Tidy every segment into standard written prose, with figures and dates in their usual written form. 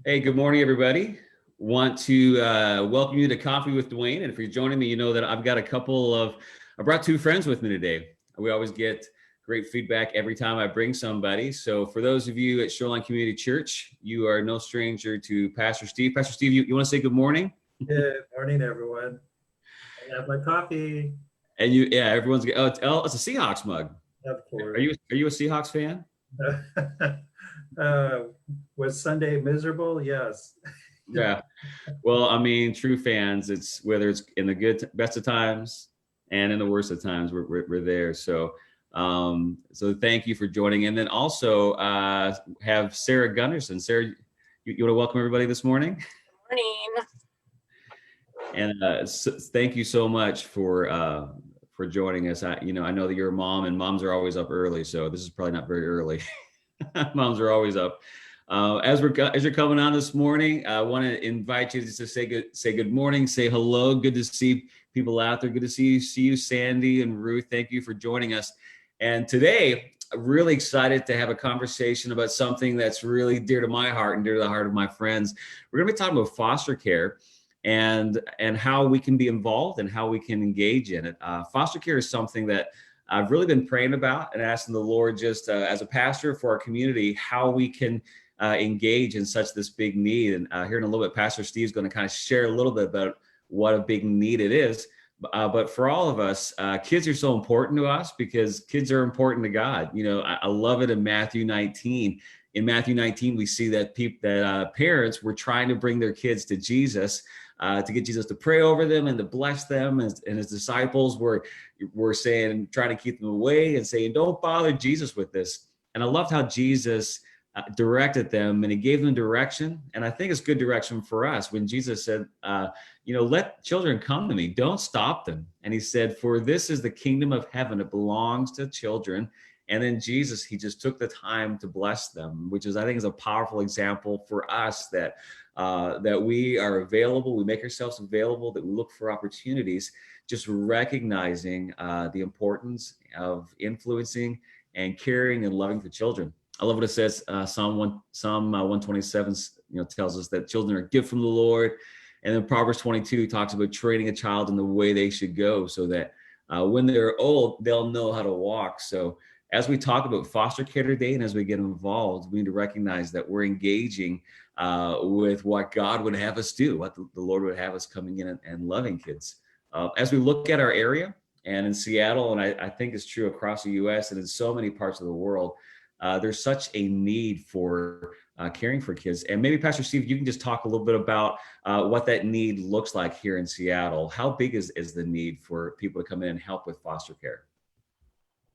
Hey, good morning, everybody. Want to welcome you to Coffee with Dwayne. And if you're joining me, you know that I brought two friends with me today. We always get great feedback every time I bring somebody. So for those of you at Shoreline Community Church, you are no stranger to Pastor Steve. Pastor Steve, you want to say good morning? Good morning, everyone. I have my coffee. And everyone's, it's a Seahawks mug. Of Are course. you a Seahawks fan? uh, was Sunday miserable? Yes. Yeah. Well, I mean, true fans, it's whether it's in the best of times and in the worst of times, we're there. So thank you for joining. And then also have Sarah Gunderson. Sarah, you want to welcome everybody this morning? Morning. And thank you so much for joining us. I know that you're a mom, and moms are always up early, so this is probably not very early. Moms are always up. As you're coming on this morning, I want to invite you to say good morning, say hello. Good to see people out there. Good to see you, Sandy and Ruth. Thank you for joining us. And today, I'm really excited to have a conversation about something that's really dear to my heart and dear to the heart of my friends. We're going to be talking about foster care and how we can be involved and how we can engage in it. Foster care is something that I've really been praying about and asking the Lord, just as a pastor for our community, how we can engage in such this big need. And here in a little bit, Pastor Steve's going to kind of share a little bit about what a big need it is. But for all of us, kids are so important to us because kids are important to God. You know, I love it in Matthew 19. In Matthew 19, we see that parents were trying to bring their kids to Jesus, to get Jesus to pray over them and to bless them. And his disciples were saying, trying to keep them away and saying, don't bother Jesus with this. And I loved how Jesus directed them, and he gave them direction. And I think it's good direction for us when Jesus said, let children come to me, don't stop them. And he said, for this is the kingdom of heaven, it belongs to children. And then Jesus, he just took the time to bless them, which is, I think, is a powerful example for us that we are available, we make ourselves available, that we look for opportunities, just recognizing the importance of influencing and caring and loving for children. I love what it says. Psalm 127, tells us that children are a gift from the Lord. And then Proverbs 22 talks about training a child in the way they should go, so that when they're old, they'll know how to walk. So as we talk about foster care today, and as we get involved, we need to recognize that we're engaging with what God would have us do, what the Lord would have us coming in and loving kids. As we look at our area, and in Seattle, and I think it's true across the U.S. and in so many parts of the world, there's such a need for caring for kids. And maybe Pastor Steve, you can just talk a little bit about what that need looks like here in Seattle. How big is the need for people to come in and help with foster care?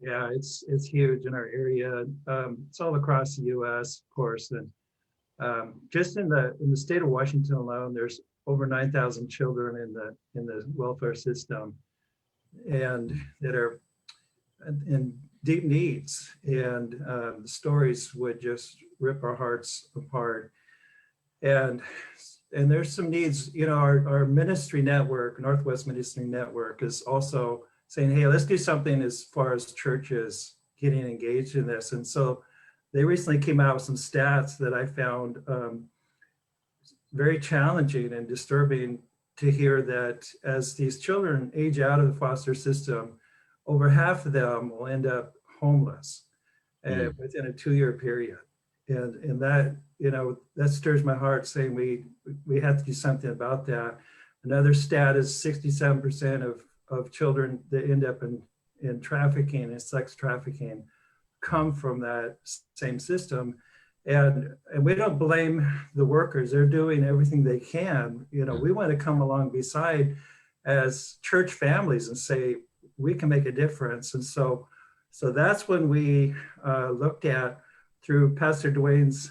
Yeah, it's huge in our area. It's all across the U.S., of course, and just in the state of Washington alone, there's over 9,000 children in the welfare system, and that are in deep needs. And the stories would just rip our hearts apart. And there's some needs. Our ministry network, Northwest Ministry Network, is also saying, hey, let's do something as far as churches getting engaged in this. And so they recently came out with some stats that I found very challenging and disturbing to hear, that as these children age out of the foster system, over half of them will end up homeless within a 2-year period. And that, that stirs my heart, saying we have to do something about that. Another stat is 67% of children that end up in trafficking and sex trafficking come from that same system. And we don't blame the workers. They're doing everything they can. We want to come along beside as church families and say, we can make a difference. And so that's when we looked at, through Pastor Dwayne's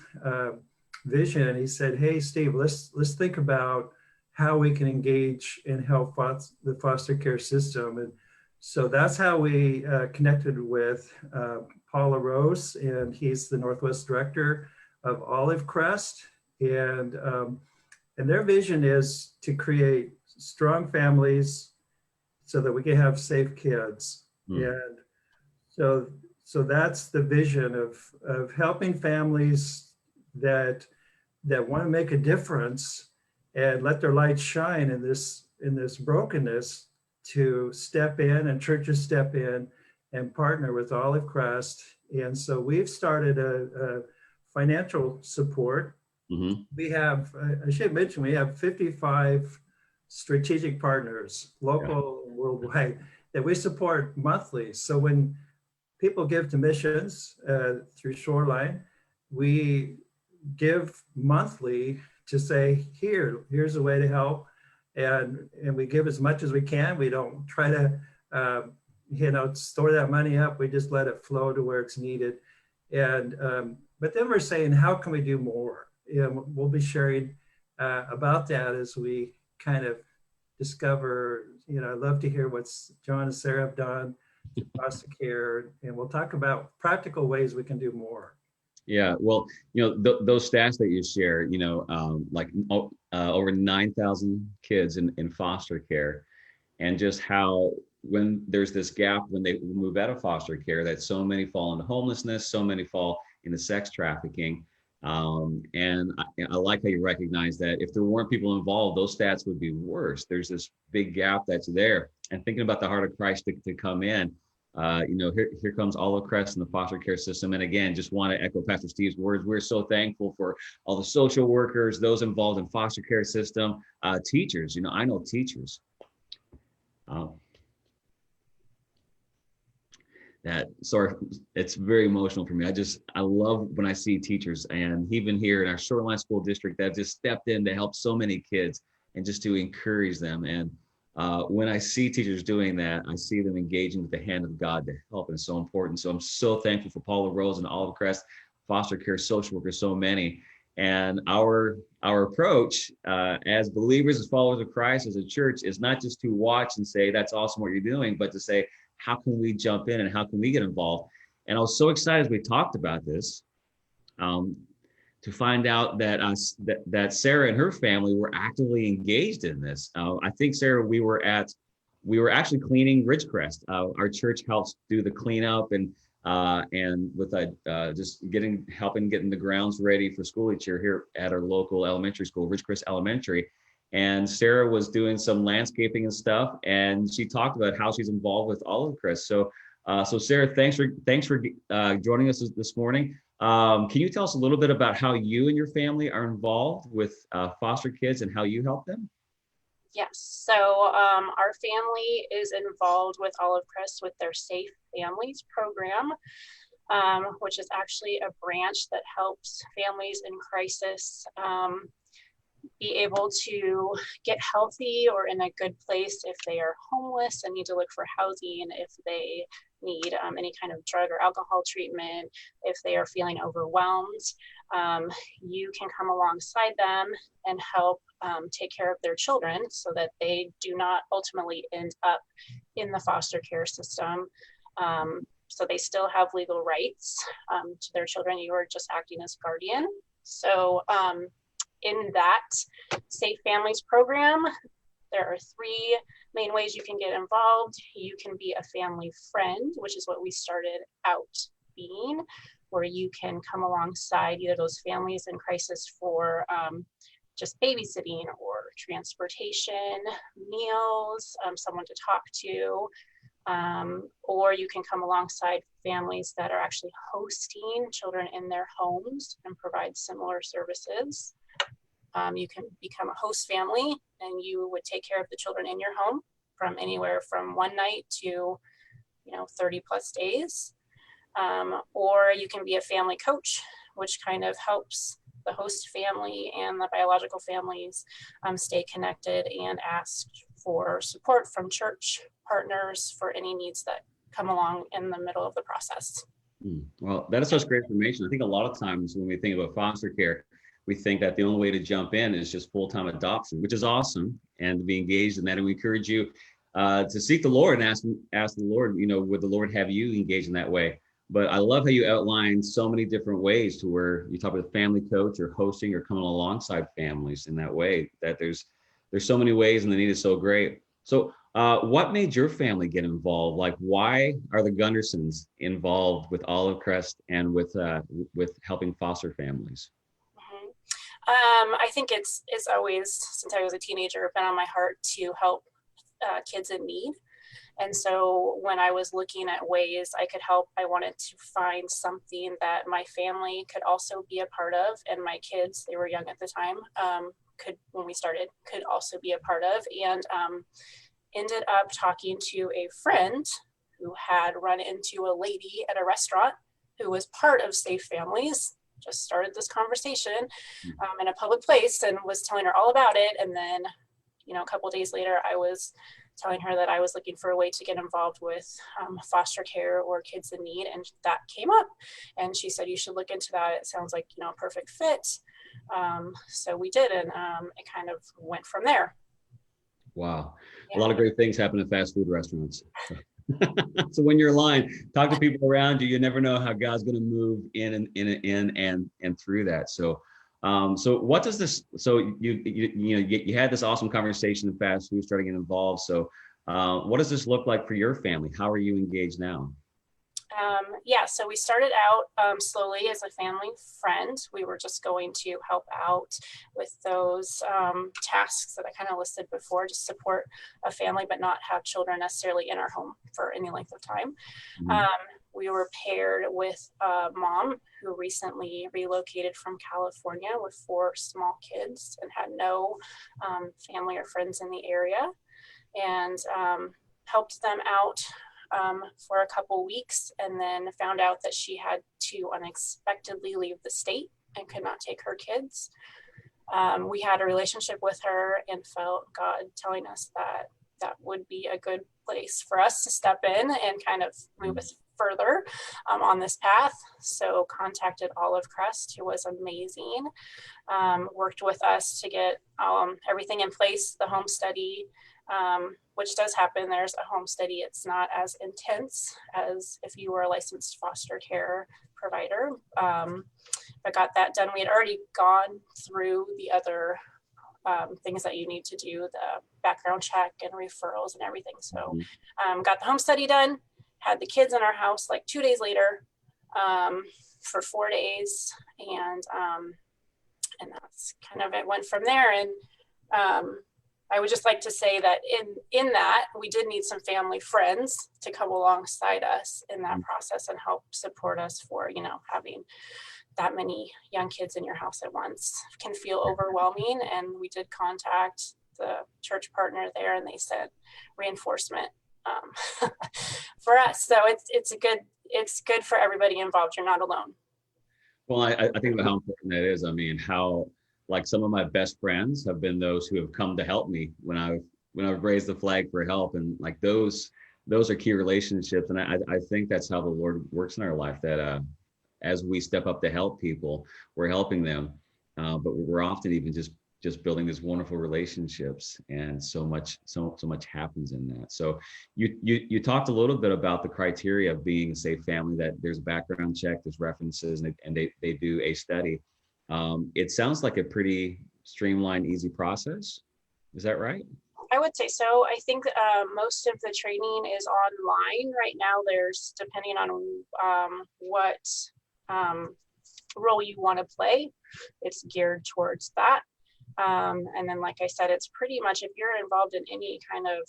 vision. He said, hey, Steve, let's think about how we can engage and help the foster care system. And so that's how we connected with Paula Rose, and he's the Northwest Director of Olive Crest. And their vision is to create strong families so that we can have safe kids. And so that's the vision of helping families that that want to make a difference and let their light shine in this brokenness, to step in, and churches step in and partner with Olive Crest. And so we've started a financial support. Mm-hmm. We have, I should mention, we have 55 strategic partners, Yeah. local and worldwide, that we support monthly. So when people give to missions through Shoreline, we give monthly to say, here's a way to help. And we give as much as we can. We don't try to, store that money up. We just let it flow to where it's needed. And, but then we're saying, how can we do more? We'll be sharing about that as we kind of discover, I'd love to hear what's John and Sarah have done to foster care, and we'll talk about practical ways we can do more. Yeah, well, those stats that you share, over 9,000 kids in foster care, and just how when there's this gap when they move out of foster care, that so many fall into homelessness, so many fall into sex trafficking. And I like how you recognize that if there weren't people involved, those stats would be worse. There's this big gap that's there. And thinking about the heart of Christ to come in, here comes Olive Crest and the foster care system. And again, just want to echo Pastor Steve's words. We're so thankful for all the social workers, those involved in foster care system, teachers. I know teachers. It's very emotional for me. I love when I see teachers, and even here in our Shoreline School District, that have just stepped in to help so many kids and just to encourage them. And when I see teachers doing that, I see them engaging with the hand of God to help, and it's so important. So I'm so thankful for Paula Rose and Olive Crest, foster care social workers, so many. And our approach as believers, as followers of Christ, as a church, is not just to watch and say, that's awesome what you're doing, but to say, how can we jump in and how can we get involved? And I was so excited as we talked about this to find out that that Sarah and her family were actively engaged in this. I think, Sarah, we were actually cleaning Ridgecrest. Our church helps do the cleanup and with just helping getting the grounds ready for school each year here at our local elementary school, Ridgecrest Elementary. And Sarah was doing some landscaping and stuff, and she talked about how she's involved with Olive Crest. So Sarah, thanks for joining us this morning. Can you tell us a little bit about how you and your family are involved with foster kids and how you help them? Yes, so our family is involved with Olive Crest with their Safe Families program, which is actually a branch that helps families in crisis be able to get healthy or in a good place if they are homeless and need to look for housing, if they need any kind of drug or alcohol treatment, if they are feeling overwhelmed. You can come alongside them and help take care of their children so that they do not ultimately end up in the foster care system. So they still have legal rights to their children. You are just acting as guardian. So in that Safe Families program, there are 3 main ways you can get involved. You can be a family friend, which is what we started out being, where you can come alongside either those families in crisis for just babysitting or transportation, meals, someone to talk to, or you can come alongside families that are actually hosting children in their homes and provide similar services. You can become a host family, and you would take care of the children in your home from anywhere from 1 night to 30 plus days. Or you can be a family coach, which kind of helps the host family and the biological families stay connected and ask for support from church partners for any needs that come along in the middle of the process. Well, that is such great information. I think a lot of times when we think about foster care, we think that the only way to jump in is just full-time adoption, which is awesome, and to be engaged in that. And we encourage you to seek the Lord and ask the Lord, would the Lord have you engage in that way? But I love how you outline so many different ways to where you talk about a family coach or hosting or coming alongside families in that way, that there's so many ways and the need is so great. So what made your family get involved? Like, why are the Gundersons involved with Olive Crest and with helping foster families? I think it's always, since I was a teenager, been on my heart to help kids in need. And so when I was looking at ways I could help, I wanted to find something that my family could also be a part of, and my kids, they were young at the time, when we started, could also be a part of. And ended up talking to a friend who had run into a lady at a restaurant who was part of Safe Families, just started this conversation in a public place, and was telling her all about it. And then, a couple of days later, I was telling her that I was looking for a way to get involved with foster care or kids in need. And that came up, and she said, you should look into that. It sounds like, a perfect fit. So we did, and it kind of went from there. Wow. Yeah. A lot of great things happen at fast food restaurants. So when you're in line, talk to people around you. You never know how God's going to move in and through that. So, so what does this? So you had this awesome conversation in fast food, starting to get involved. So, what does this look like for your family? How are you engaged now? So we started out slowly as a family friend. We were just going to help out with those tasks that I kind of listed before, just support a family, but not have children necessarily in our home for any length of time. Mm-hmm. We were paired with a mom who recently relocated from California with 4 small kids and had no family or friends in the area, and helped them out for a couple weeks, and then found out that she had to unexpectedly leave the state and could not take her kids. We had a relationship with her and felt God telling us that that would be a good place for us to step in and kind of move us further on this path. So contacted Olive Crest, who was amazing, worked with us to get everything in place, the home study, which does happen. There's a home study. It's not as intense as if you were a licensed foster care provider, but got that done. We had already gone through the other things that you need to do, the background check and referrals and everything. So got the home study done, had the kids in our house like 2 days later for 4 days. And that's kind of it, went from there. And I would just like to say that in that, we did need some family friends to come alongside us in that process and help support us for, having that many young kids in your house at once can feel overwhelming. And we did contact the church partner there, and they said reinforcement for us. So it's good for everybody involved. You're not alone. Well, I think about how important that is. I mean, how like some of my best friends have been those who have come to help me when I've raised the flag for help, and like those are key relationships. And I think that's how the Lord works in our life, that as we step up to help people, we're helping them, but we're often even just building these wonderful relationships, and so much happens in that. So you talked a little bit about the criteria of being a safe family, that there's a background check, there's references, and they do a study. It sounds like a pretty streamlined, easy process. Is that right? I would say so. I think most of the training is online right now. There's, depending on what role you want to play, it's geared towards that. And then, like I said, it's pretty much, if you're involved in any kind of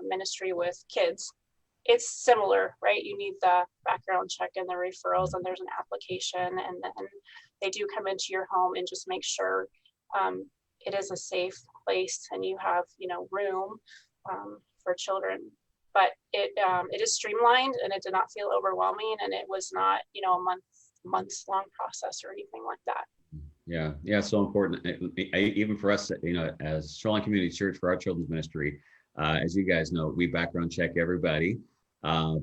ministry with kids, it's similar, right? You need the background check and the referrals, and there's an application, and then they do come into your home and just make sure it is a safe place and you have, room for children. But it is streamlined, and it did not feel overwhelming, and it was not, a months long process or anything like that. Yeah, so important. Even for us, as Shoreline Community Church, for our children's ministry, as you guys know, we background check everybody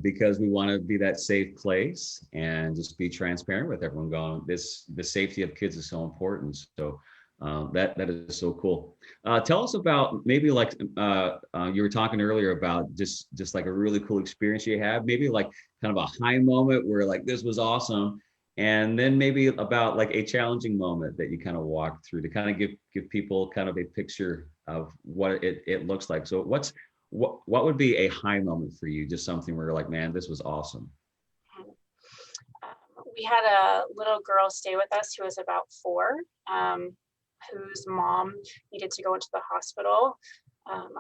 because we want to be that safe place and just be transparent with everyone. The safety of kids is so important. So that is so cool. Tell us about maybe like you were talking earlier about just like a really cool experience you had, maybe like kind of a high moment where like this was awesome. And then maybe about like a challenging moment that you kind of walked through to kind of give people kind of a picture of what it looks like. So what would be a high moment for you? Just something where you're like, man, this was awesome. We had a little girl stay with us who was about 4. whose mom needed to go into the hospital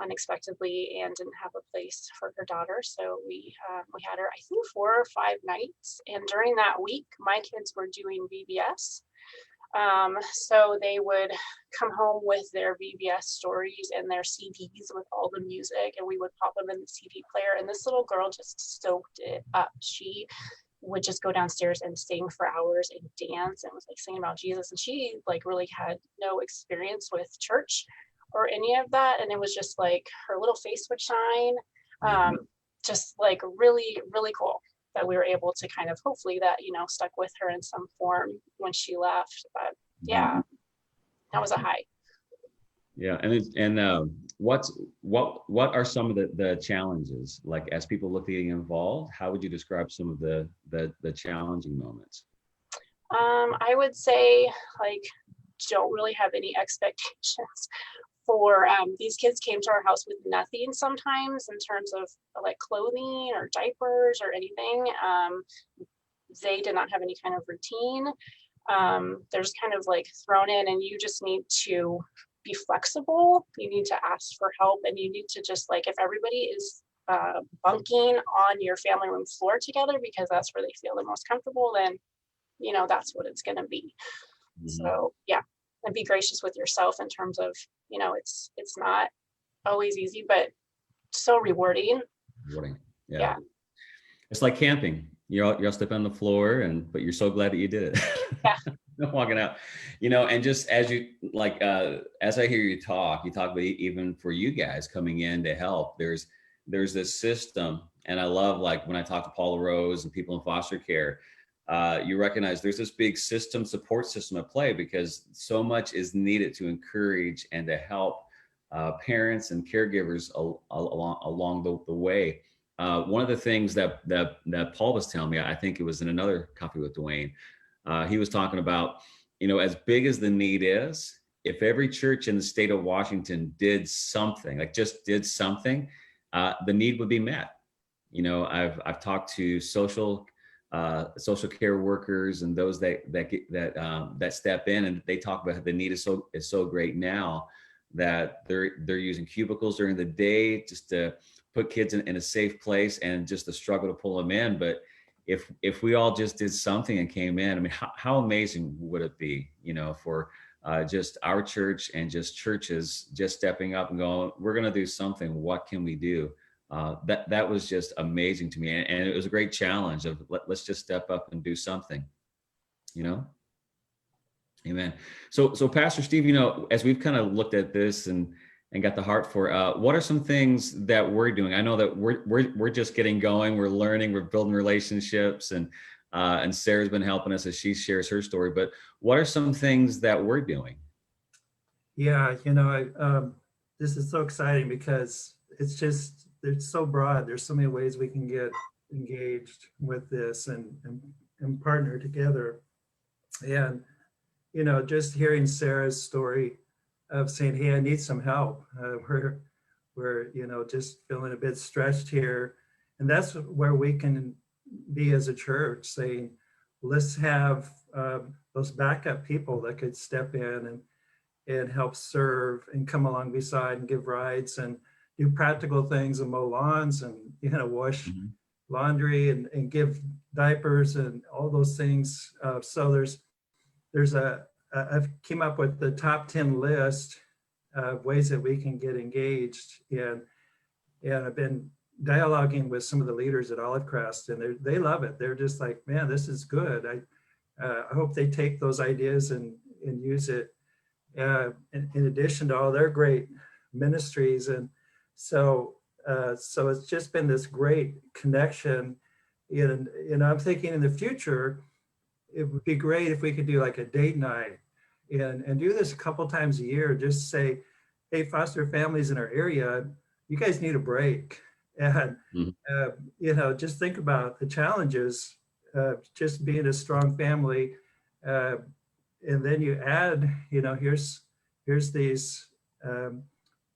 unexpectedly and didn't have a place for her daughter. So we had her, I think, 4 or 5 nights. And during that week, my kids were doing VBS. So they would come home with their VBS stories and their CDs with all the music, and we would pop them in the CD player. And this little girl just soaked it up. She would just go downstairs and sing for hours and dance and was like singing about Jesus. And she like really had no experience with church or any of that. And it was just like her little face would shine. Just like really, really cool that we were able to kind of, hopefully that, stuck with her in some form when she left. But yeah, that was a high. Yeah. What are some of the challenges, like as people look at getting involved? How would you describe some of the challenging moments? I would say, like, don't really have any expectations for these kids came to our house with nothing sometimes in terms of like clothing or diapers or anything. They did not have any kind of routine. They're just kind of like thrown in, and you just need to be flexible. You need to ask for help, and you need to just, like, if everybody is bunking on your family room floor together because that's where they feel the most comfortable, then that's what it's going to be. So yeah, and be gracious with yourself in terms of, it's not always easy, but so rewarding. Yeah. It's like camping. You'll step on the floor, but you're so glad that you did it. Yeah. Walking out, and just as you like, as I hear you talk about even for you guys coming in to help, there's this system. And I love, like, when I talk to Paula Rose and people in foster care, you recognize there's this big support system at play, because so much is needed to encourage and to help parents and caregivers along the way. One of the things that Paul was telling me, I think it was in another coffee with Dwayne, he was talking about, as big as the need is, if every church in the state of Washington did something, like just did something, the need would be met. I've talked to social care workers and those that step in, and they talk about how the need is so great now that they're using cubicles during the day just to put kids in a safe place, and just the struggle to pull them in. But if we all just did something and came in, I mean, how amazing would it be, for just our church and just churches just stepping up and going, we're going to do something. What can we do? That was just amazing to me. And it was a great challenge of let's just step up and do something, Amen. So Pastor Steve, as we've kind of looked at this and got the heart for, what are some things that we're doing? I know that we're just getting going. We're learning, we're building relationships, and Sarah's been helping us as she shares her story. But what are some things that we're doing? Yeah, this is so exciting because it's so broad. There's so many ways we can get engaged with this and partner together. And, just hearing Sarah's story of saying, hey, I need some help. We're just feeling a bit stretched here. And that's where we can be as a church, saying, let's have those backup people that could step in and help serve and come along beside and give rides and do practical things and mow lawns and, wash laundry and give diapers and all those things. So I've came up with the top 10 list of ways that we can get engaged. And I've been dialoguing with some of the leaders at Olive Crest, and they love it. They're just like, man, this is good. I hope they take those ideas and use it in addition to all their great ministries. And so it's just been this great connection. And I'm thinking in the future, it would be great if we could do like a date night and do this a couple times a year. Just say, hey, foster families in our area, you guys need a break. And, just think about the challenges of just being a strong family. And then you add, here's these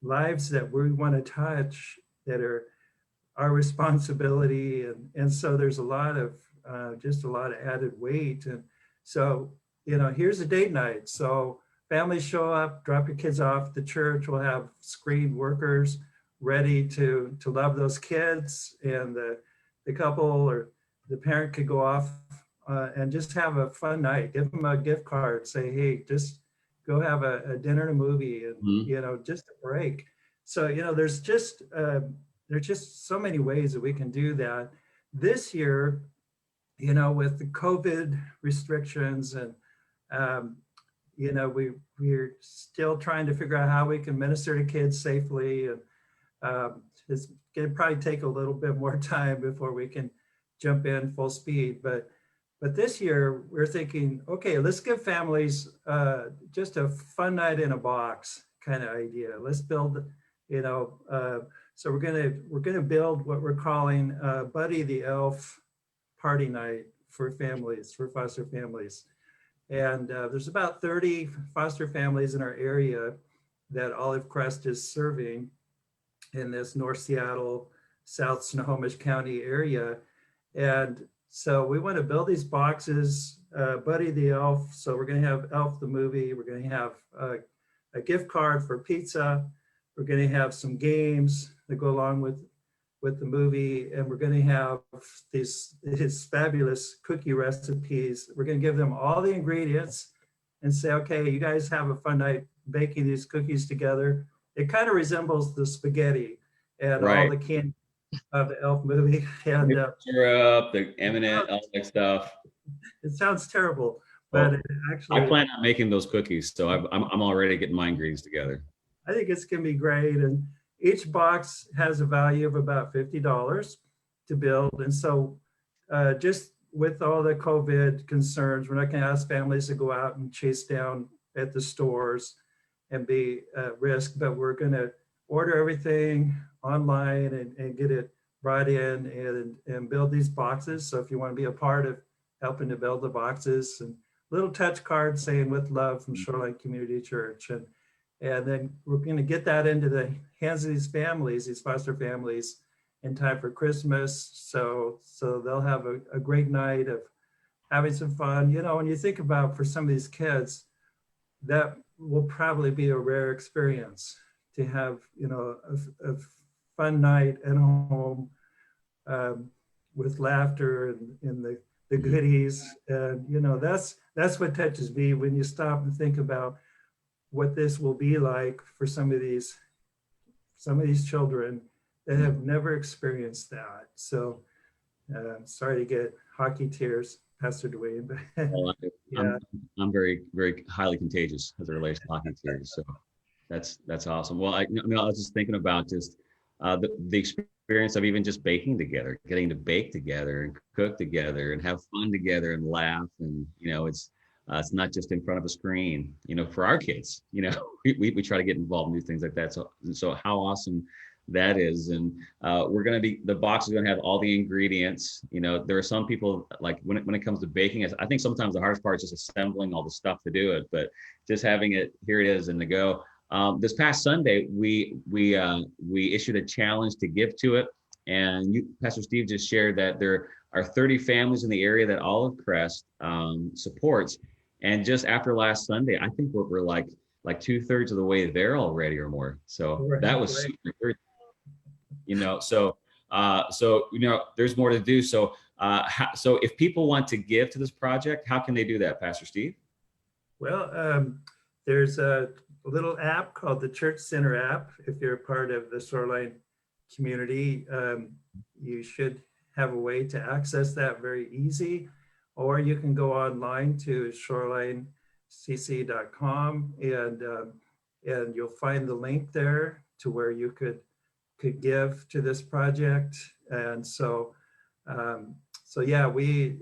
lives that we want to touch that are our responsibility. And so there's a lot of added weight. And so, here's a date night. So families show up, drop your kids off. The church will have screened workers ready to love those kids, and the couple or the parent could go off and just have a fun night. Give them a gift card. Say, hey, just go have a dinner and a movie, and Mhm. just a break. So there's just so many ways that we can do that. This year, with the COVID restrictions, and um, we're still trying to figure out how we can minister to kids safely, and it's going to probably take a little bit more time before we can jump in full speed. But this year we're thinking, okay, let's give families just a fun night in a box kind of idea. Let's build, so we're gonna build what we're calling Buddy the Elf party night for families, for foster families. And there's about 30 foster families in our area that Olive Crest is serving in this North Seattle, South Snohomish County area. And so we want to build these boxes, Buddy the Elf. So we're going to have Elf the movie. We're going to have a gift card for pizza. We're going to have some games that go along with the movie. And we're going to have his fabulous cookie recipes. We're going to give them all the ingredients and say, okay, you guys have a fun night baking these cookies together. It kind of resembles the spaghetti and all the candy of the Elf movie. And syrup, the M&M, all that stuff. It sounds terrible, but actually, I plan on making those cookies, so I'm already getting my ingredients together. I think it's gonna be great. And each box has a value of about $50 to build. And so just with all the COVID concerns, we're not gonna ask families to go out and chase down at the stores and be at risk, but we're gonna order everything online and get it brought in and build these boxes. So if you want to be a part of helping to build the boxes, and little touch cards saying with love from Shoreline Community Church. And then we're going to get that into the hands of these families, these foster families, in time for Christmas. So they'll have a great night of having some fun. When you think about, for some of these kids, that will probably be a rare experience to have, a fun night at home with laughter and the goodies. And, that's what touches me when you stop and think about what this will be like for some of these children that have never experienced that. So sorry to get hockey tears, Pastor Dwayne. But well, yeah. I'm very, very highly contagious as it relates to hockey tears. So that's awesome. Well, I was just thinking about just the experience of even just baking together, getting to bake together and cook together and have fun together and laugh. And, it's not just in front of a screen, for our kids, we try to get involved in new things like that. So how awesome that is. And the box is going to have all the ingredients. There are some people, like when it comes to baking, I think sometimes the hardest part is just assembling all the stuff to do it, but just having it, here it is, and to go. This past Sunday, we issued a challenge to give to it, and Pastor Steve just shared that there are 30 families in the area that Olive Crest supports, and just after last Sunday, I think we're like 2/3 of the way there already or more. So that was super good. So there's more to do. So so if people want to give to this project, how can they do that, Pastor Steve? Well, there's a little app called the Church Center app. If you're a part of the Shoreline community, you should have a way to access that very easy. Or you can go online to shorelinecc.com and you'll find the link there to where you could give to this project. And so yeah,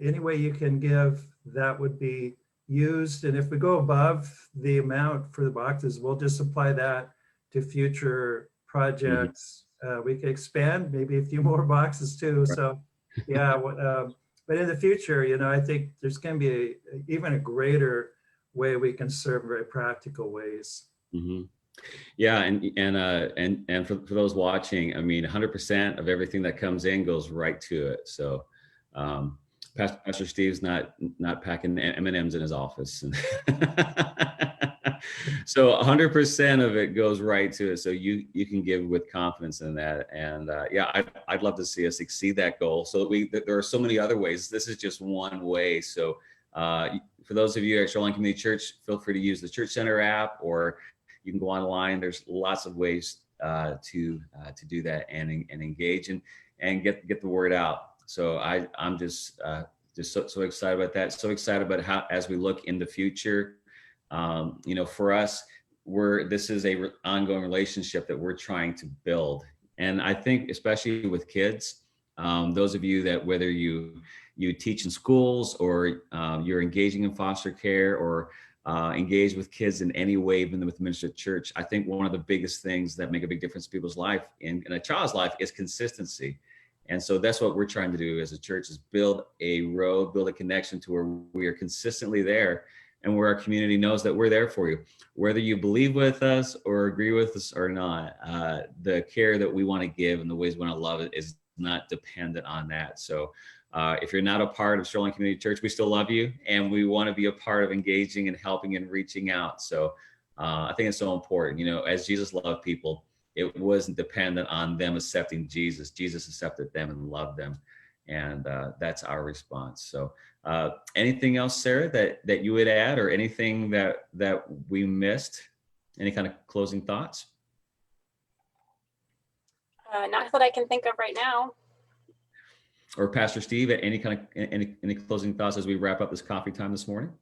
any way you can give, that would be used. And if we go above the amount for the boxes, we'll just apply that to future projects. We can expand maybe a few more boxes too. Right. So yeah, but in the future, I think there's going to be even a greater way we can serve in very practical ways. Mm-hmm. Yeah, and for those watching, 100% of everything that comes in goes right to it. So Pastor Steve's not packing M&Ms in his office. So 100% of it goes right to it. So you can give with confidence in that. And yeah, I'd love to see us exceed that goal. So that there are so many other ways. This is just one way. So for those of you at Shoreline Community Church, feel free to use the Church Center app, or you can go online. There's lots of ways to do that and engage and get the word out. So I'm just so excited about that. So excited about how, as we look in the future, for us, this is a ongoing relationship that we're trying to build. And I think especially with kids, those of you that whether you teach in schools or you're engaging in foster care or engage with kids in any way, even with the ministry of church, I think one of the biggest things that make a big difference in people's life, in a child's life, is consistency. And so that's what we're trying to do as a church, is build a road, build a connection to where we are consistently there, and where our community knows that we're there for you, whether you believe with us or agree with us or not. The care that we want to give and the ways we want to love it is not dependent on that. So if you're not a part of Shoreline Community Church, we still love you, and we want to be a part of engaging and helping and reaching out. So I think it's so important. As Jesus loved people, it wasn't dependent on them accepting Jesus. Jesus accepted them and loved them. And that's our response. So anything else, Sarah, that you would add, or anything that we missed? Any kind of closing thoughts? Not that I can think of right now. Or Pastor Steve, any closing thoughts as we wrap up this coffee time this morning?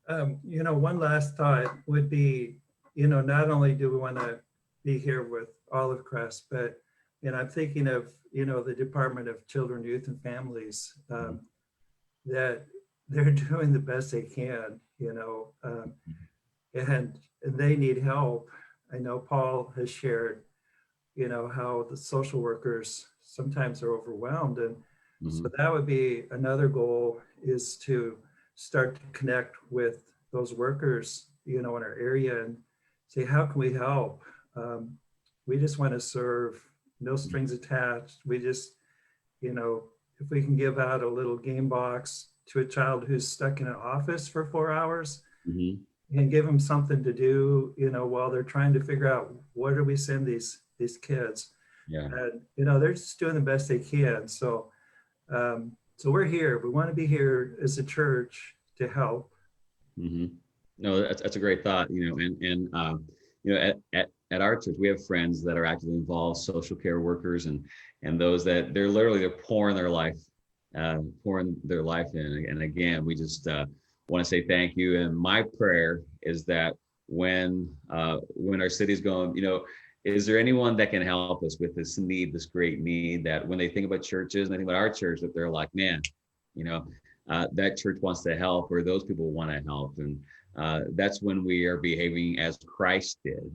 One last thought would be, not only do we want to be here with Olive Crest, but I'm thinking of, the Department of Children, Youth, and Families, that they're doing the best they can, and they need help. I know Paul has shared, how the social workers sometimes are overwhelmed. And so that would be another goal, is to start to connect with those workers, in our area, and say, how can we help? We just want to serve, no strings attached. We just, if we can give out a little game box to a child who's stuck in an office for 4 hours, and give them something to do, while they're trying to figure out, where do we send these kids? Yeah. And, they're just doing the best they can. So, so we're here. We want to be here as a church to help. No, that's a great thought. At our church, we have friends that are actively involved, social care workers, and those that they're pouring their life in. And again, we just want to say thank you. And my prayer is that when our city's going, is there anyone that can help us with this need, this great need, that when they think about churches and they think about our church, that they're like, man, that church wants to help, or those people want to help. And that's when we are behaving as Christ did.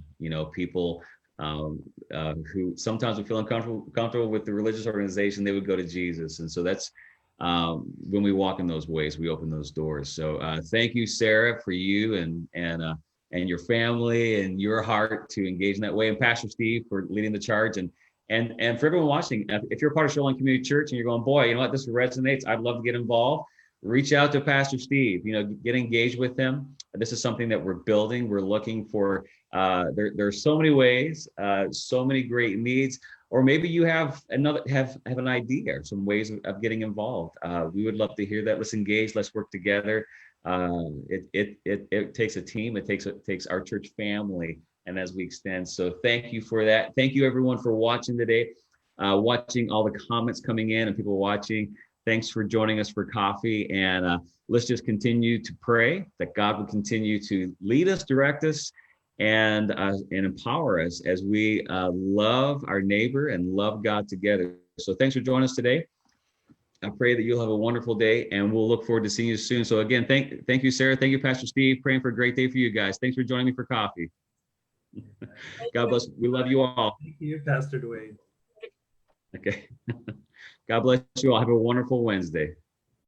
People who sometimes would feel uncomfortable with the religious organization, they would go to Jesus. And so that's when we walk in those ways, we open those doors. So thank you, Sarah, for you and your family and your heart to engage in that way, and Pastor Steve for leading the charge, and for everyone watching. If you're a part of Shoreline Community Church and you're going, boy, you know what, this resonates, I'd love to get involved, reach out to Pastor Steve, get engaged with him. This is something that we're building. We're looking for, there are so many ways, so many great needs, or maybe you have an idea or some ways of getting involved. We would love to hear that. Let's engage, let's work together. It takes a team. It takes our church family, and as we extend. So thank you for that. Thank you everyone for watching today, watching all the comments coming in and people watching. Thanks for joining us for coffee, and let's just continue to pray that God will continue to lead us, direct us, and empower us as we love our neighbor and love God together. So thanks for joining us today. I pray that you'll have a wonderful day, and we'll look forward to seeing you soon. So again, thank you, Sarah. Thank you, Pastor Steve. Praying for a great day for you guys. Thanks for joining me for coffee. God bless. We love you all. Thank you, Pastor Dwayne. Okay. God bless you all. Have a wonderful Wednesday.